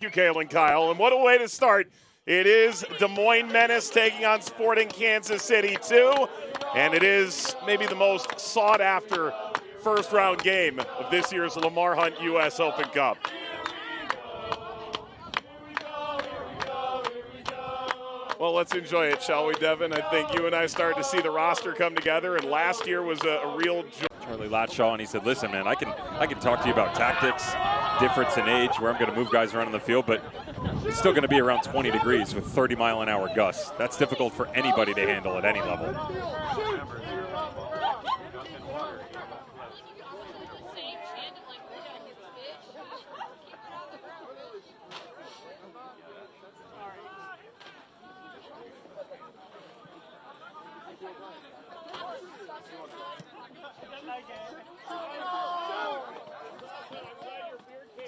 Thank you, Kalen Kyle. And what a way to start. It is Des Moines Menace taking on Sporting Kansas City 2. And it is maybe the most sought-after first-round game of this year's Lamar Hunt U.S. Open Cup. Well, let's enjoy it, shall we, Devin? I think you and I started to see the roster come together, and last year was a real joy. Charlie Latshaw, and he said, listen, man, I can talk to you about tactics, difference in age, where I'm going to move guys around on the field, but it's still going to be around 20 degrees with 30-mile-an-hour gusts. That's difficult for anybody to handle at any level.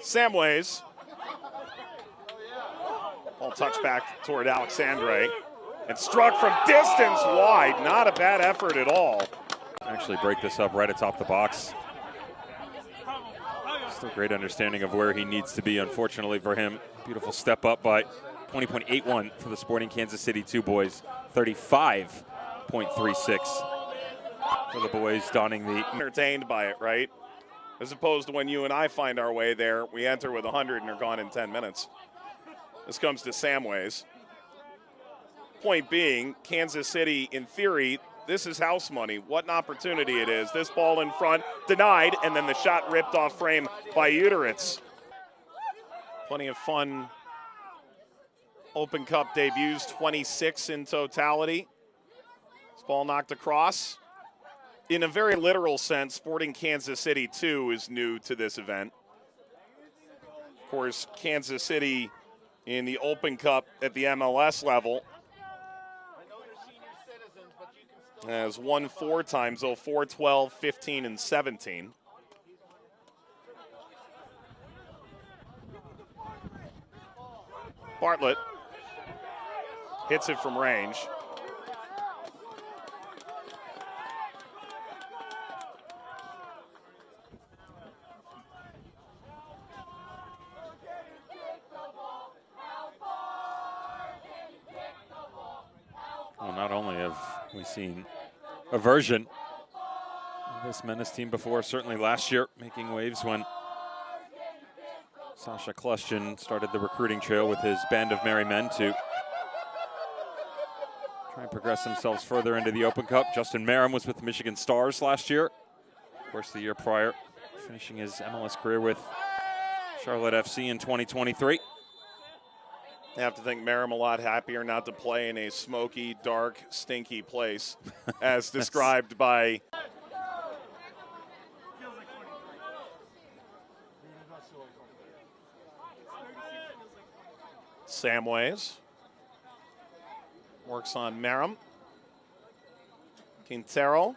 Samways. Ball touched back toward Alexandre and struck from distance wide. Not a bad effort at all. Actually break this up right atop the box. Still great understanding of where he needs to be, unfortunately for him. Beautiful step up by 20.81 for the Sporting Kansas City 2 boys. 35.36 for the boys donning the... Entertained by it, right? As opposed to when you and I find our way there, we enter with 100 and are gone in 10 minutes. This comes to Samways. Point being, Kansas City, in theory, this is house money. What an opportunity it is. This ball in front, denied, and then the shot ripped off frame by Uteritz. Plenty of fun Open Cup debuts, 26 in totality. This ball knocked across. In a very literal sense, Sporting Kansas City 2 is new to this event. Of course, Kansas City in the Open Cup at the MLS level has won 4 times, though 4, 12, 15, and 17. Bartlett hits it from range. Well, not only have we seen a version of this Menace team before, certainly last year, making waves when Sasha Kleshchin started the recruiting trail with his band of merry men to try and progress themselves further into the Open Cup. Justin Merrim was with the Michigan Stars last year. Of course, the year prior, finishing his MLS career with Charlotte FC in 2023. I have to think Merrim a lot happier not to play in a smoky, dark, stinky place, as described by Samways. Works on Merrim. Quintero.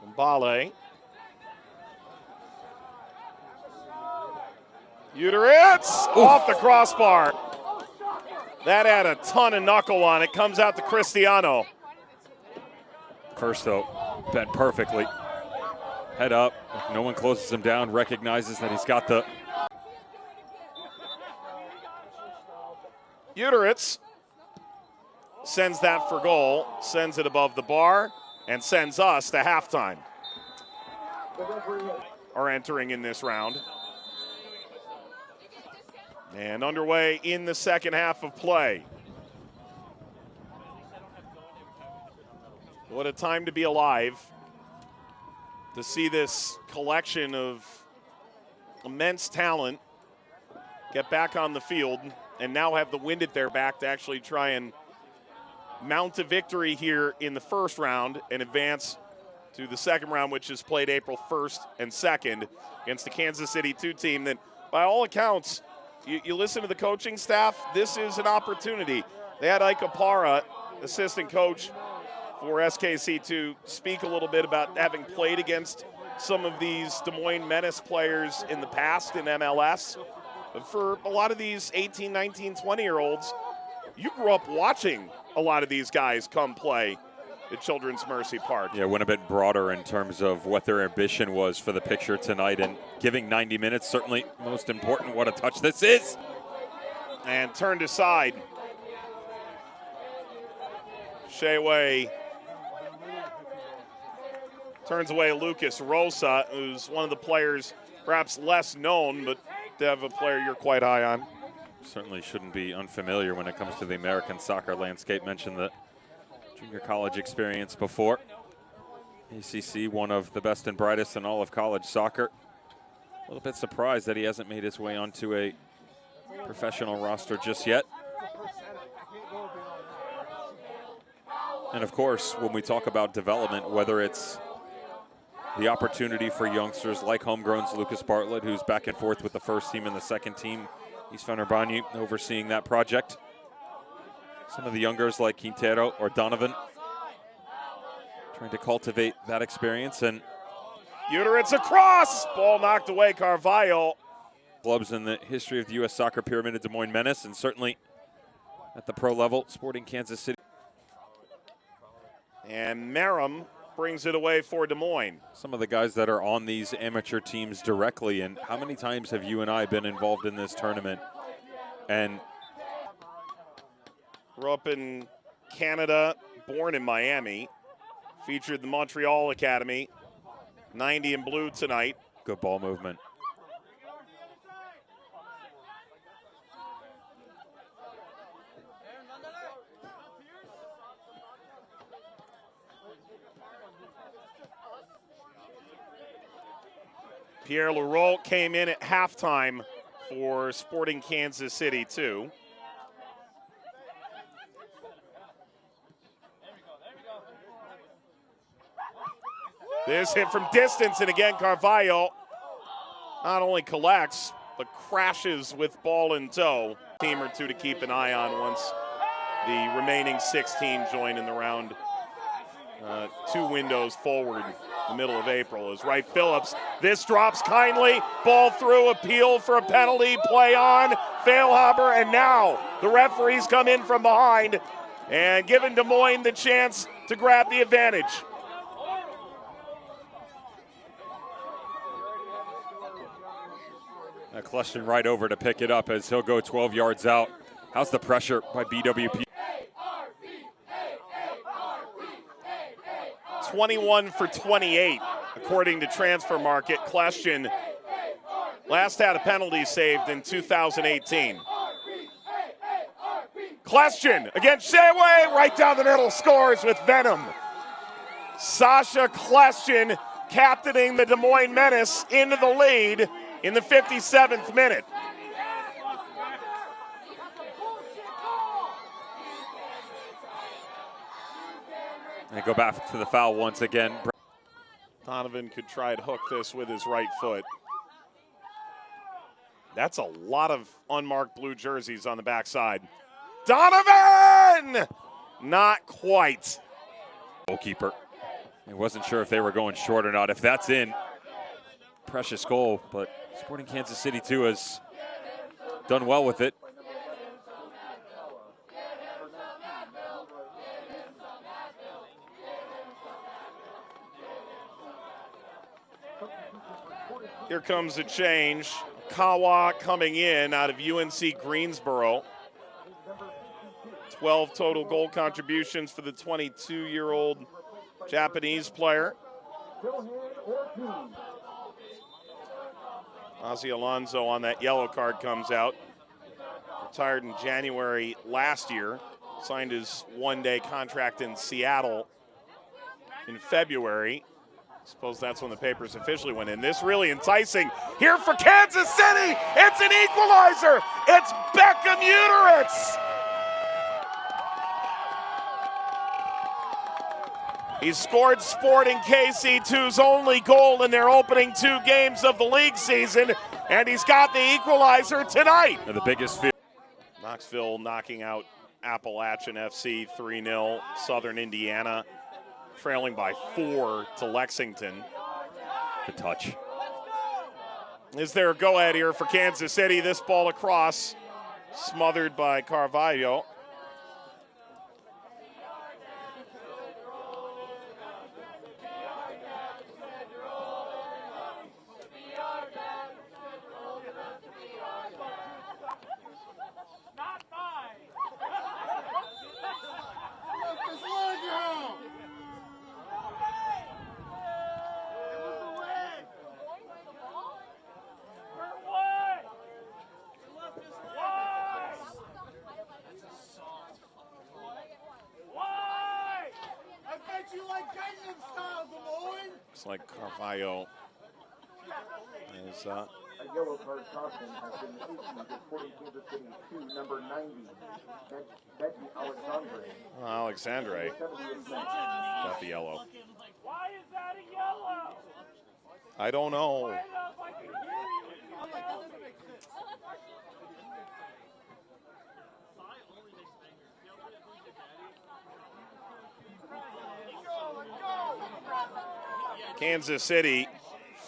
Mbale. Uteritz off the crossbar. That had a ton of knuckle on it. Comes out to Cristiano. First, though, bent perfectly. Head up. No one closes him down. Recognizes that he's got the... Uteritz sends that for goal. Sends it above the bar. And sends us to halftime. Are entering in this round. And underway in the second half of play. What a time to be alive. To see this collection of immense talent get back on the field and now have the wind at their back to actually try and mount a victory here in the first round and advance to the second round, which is played April 1st and 2nd against the Kansas City 2 team that, by all accounts, you listen to the coaching staff, this is an opportunity. They had Ike Opara, assistant coach for SKC, to speak a little bit about having played against some of these Des Moines Menace players in the past in MLS. But for a lot of these 18, 19, 20-year-olds, you grew up watching a lot of these guys come play at Children's Mercy Park. Yeah, went a bit broader in terms of what their ambition was for the picture tonight, and giving 90 minutes, certainly most important. What a touch this is. And turned aside. Shea turns away Lucas Rosa, who's one of the players perhaps less known, but Dev, a player you're quite high on. Certainly shouldn't be unfamiliar when it comes to the American soccer landscape. Mentioned the junior college experience before. ACC, one of the best and brightest in all of college soccer. A little bit surprised that he hasn't made his way onto a professional roster just yet. And of course, when we talk about development, whether it's the opportunity for youngsters like homegrowns Lucas Bartlett, who's back and forth with the first team and the second team, East Fenerbahce overseeing that project. Some of the youngers like Quintero or Donovan trying to cultivate that experience. And Uteritz across, ball knocked away, Carvalho. Clubs in the history of the U.S. soccer pyramid at Des Moines Menace, and certainly at the pro level, Sporting Kansas City. And Merrim brings it away for Des Moines. Some of the guys that are on these amateur teams directly, and how many times have you and I been involved in this tournament? And grew up in Canada, born in Miami, featured the Montreal Academy, 90 in blue tonight. Good ball movement. Pierre Leroux came in at halftime for Sporting Kansas City, too. This hit from distance, and again, Carvalho not only collects, but crashes with ball in tow. Team or two to keep an eye on once the remaining 16 join in the round. 2 windows forward, the middle of April, is Wright Phillips. This drops kindly, ball through, appeal for a penalty, play on, Feilhaber, and now the referees come in from behind and giving Des Moines the chance to grab the advantage. Kleshton right over to pick it up as he'll go 12 yards out. How's the pressure by BWP? 21 for 28, according to Transfer Market. Kleshton last had a penalty saved in 2018. Kleshton against Sheway, right down the middle, scores with venom. Sasha Kleshton captaining the Des Moines Menace into the lead in the 57th minute. They go back to the foul once again. Donovan could try to hook this with his right foot. That's a lot of unmarked blue jerseys on the backside. Donovan! Not quite. Goalkeeper. He wasn't sure if they were going short or not. If that's in, precious goal, but Sporting Kansas City too has done well with it. Here comes a change. Kawa coming in out of UNC Greensboro. 12 total goal contributions for the 22-year-old Japanese player. Ozzy Alonso on that yellow card comes out. Retired in January last year. Signed his one-day contract in Seattle in February. Suppose that's when the papers officially went in. This really enticing here for Kansas City. It's an equalizer. It's Beckham Uteritz. He scored Sporting KC2's only goal in their opening 2 games of the league season, and he's got the equalizer tonight. They're the biggest field. Knoxville knocking out Appalachian FC 3-0. Southern Indiana trailing by 4 to Lexington. Good touch. Is there a go-ahead here for Kansas City? This ball across, smothered by Carvalho. Looks like Carvalho is A yellow card caution has been issued according to the city to number 90, Becky Alexandre. Alexandre 70th minute. got the yellow. Why is that a yellow? I don't know. Line up, I can hear you. Kansas City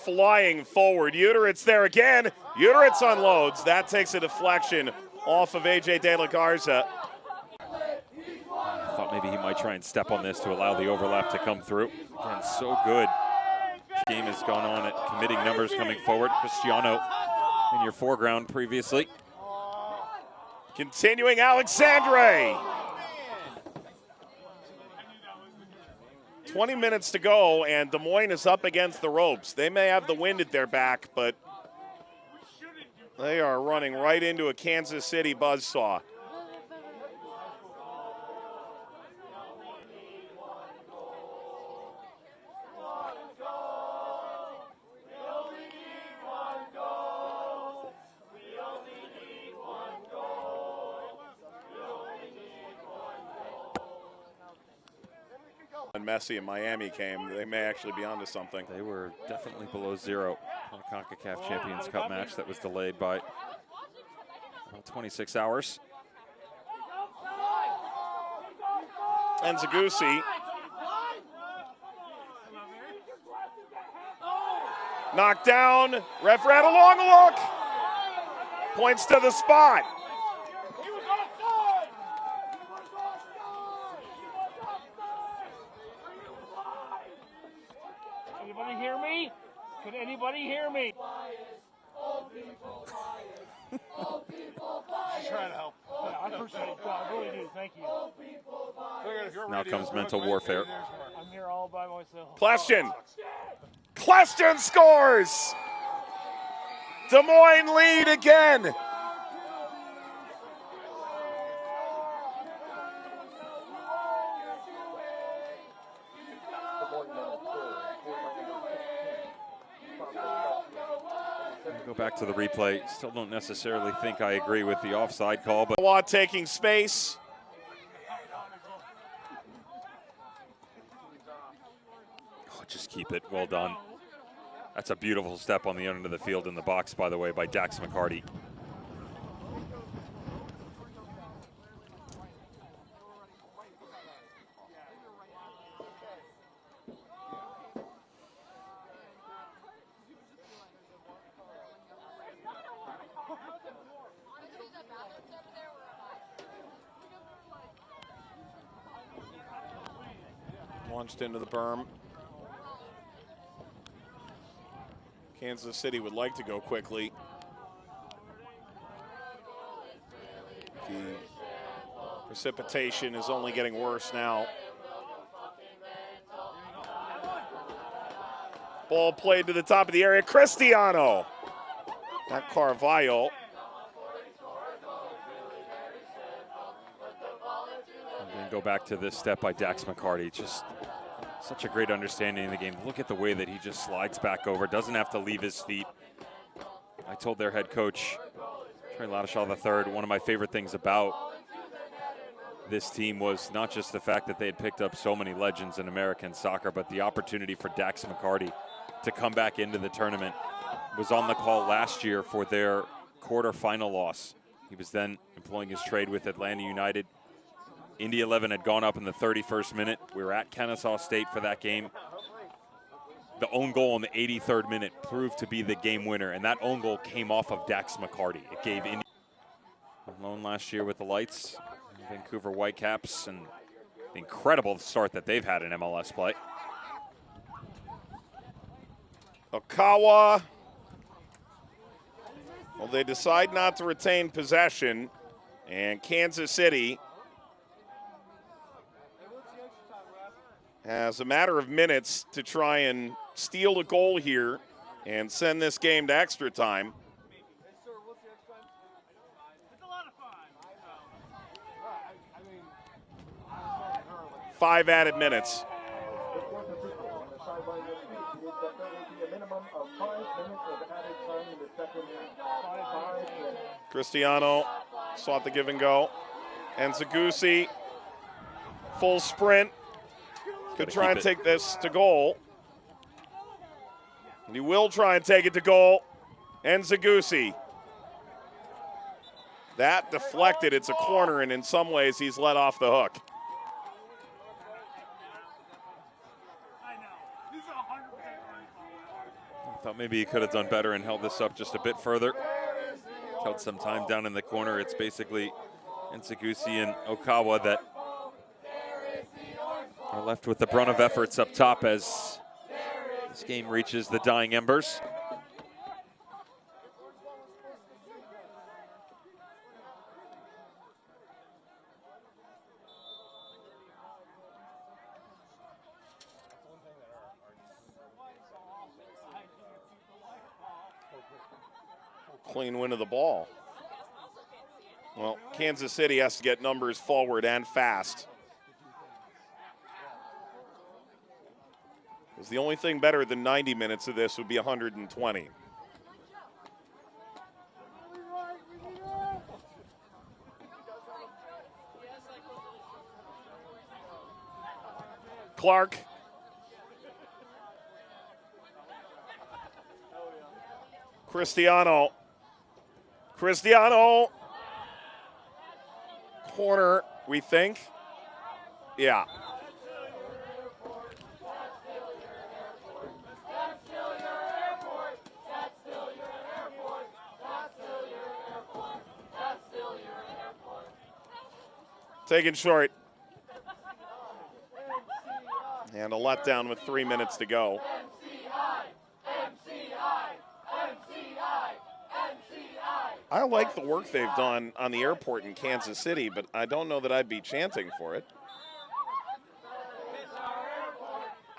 flying forward. Uteritz there again. Uteritz unloads. That takes a deflection off of A.J. De La Garza. I thought maybe he might try and step on this to allow the overlap to come through. Again, so good. This game has gone on at committing numbers coming forward. Cristiano in your foreground previously. Continuing Alexandre. 20 minutes to go, and Des Moines is up against the ropes. They may have the wind at their back, but they are running right into a Kansas City buzzsaw. When Messi and Miami came, they may actually be onto something. They were definitely below zero on a CONCACAF Champions Cup match that was delayed by about 26 hours. And Zagusi knocked down. Ref had a long look. Points to the spot. Anybody hear me? Can anybody hear me? Just trying to help. Yeah, I appreciate it. I really do. Thank you. Now comes mental warfare. I'm here all by myself. Question. Question scores. Des Moines lead again. Go back to the replay. Still don't necessarily think I agree with the offside call, but Watt taking space. oh, just keep it. Well done. That's a beautiful step on the end of the field in the box, by the way, by Dax McCarty. Launched into the berm. Kansas City would like to go quickly. The precipitation is only getting worse now. Ball played to the top of the area. Cristiano. Not Carvalho. And go back to this step by Dax McCarty. Just such a great understanding of the game. Look at the way that he just slides back over. Doesn't have to leave his feet. I told their head coach, Trey Ladishaw III, one of my favorite things about this team was not just the fact that they had picked up so many legends in American soccer, but the opportunity for Dax McCarty to come back into the tournament. Was on the call last year for their quarterfinal loss. He was then employing his trade with Atlanta United. Indy 11 had gone up in the 31st minute. We were at Kennesaw State for that game. The own goal in the 83rd minute proved to be the game winner, and that own goal came off of Dax McCarty. It gave Indy on loan last year with the Lights, Vancouver Whitecaps, and the incredible start that they've had in MLS play. Okawa. Well, they decide not to retain possession, and Kansas City has a matter of minutes to try and steal a goal here and send this game to extra time. 5 added minutes. Cristiano sought the give and go. And Zagusi, full sprint, could try and take this to goal. And he will try and take it to goal. And Zagusi. That deflected, it's a corner, and in some ways he's let off the hook. I thought maybe he could have done better and held this up just a bit further. Held some time down in the corner. It's basically Nsagusi and Okawa that are left with the brunt of efforts up top as this game reaches the dying embers. Clean win of the ball. Well, Kansas City has to get numbers forward and fast. Because the only thing better than 90 minutes of this would be 120. Clark. Cristiano. Corner, we think. Yeah. Taken short. And a letdown with 3 minutes to go. I like the work they've done on the airport in Kansas City, but I don't know that I'd be chanting for it.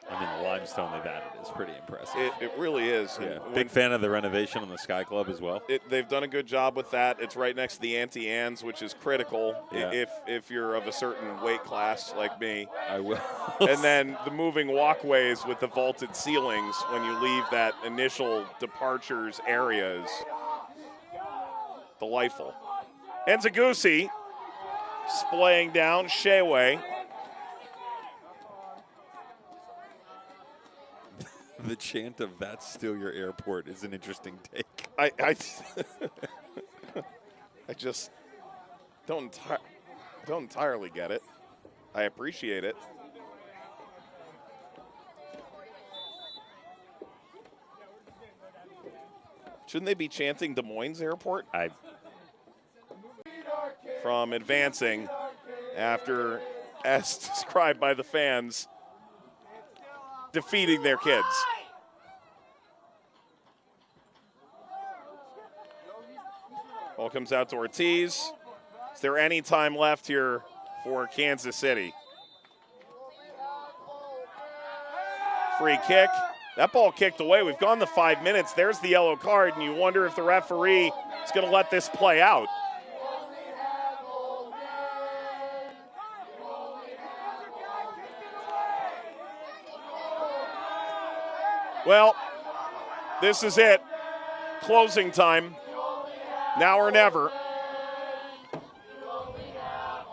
I mean, the limestone they've added is pretty impressive. It really is. Yeah. Big fan of the renovation on the Sky Club as well. They've done a good job with that. It's right next to the Auntie Anne's, which is critical if you're of a certain weight class like me. I will. And then the moving walkways with the vaulted ceilings when you leave that initial departures area is delightful. And Zagusi splaying down Sheway. The chant of "That's still your airport" is an interesting take. I just don't entirely get it. I appreciate it. Shouldn't they be chanting Des Moines Airport? From advancing after, as described by the fans, defeating their kids. Ball comes out to Ortiz. Is there any time left here for Kansas City? Free kick. That ball kicked away. We've gone the 5 minutes. There's the yellow card, and you wonder if the referee is going to let this play out. Well, this is it. Closing time. Now or never.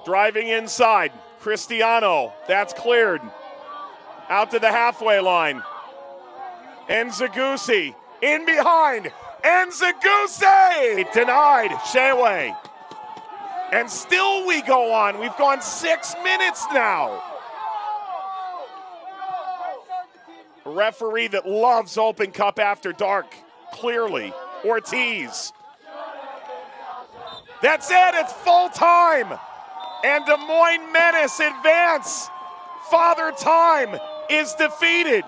Driving inside. Cristiano. That's cleared. Out to the halfway line. And Zagusi in behind. And Zagusi denied. Sheway. And still we go on. We've gone 6 minutes now. A referee that loves Open Cup after dark. Clearly. Ortiz. That's it. It's full time. And Moines Menace advance. Father Time is defeated.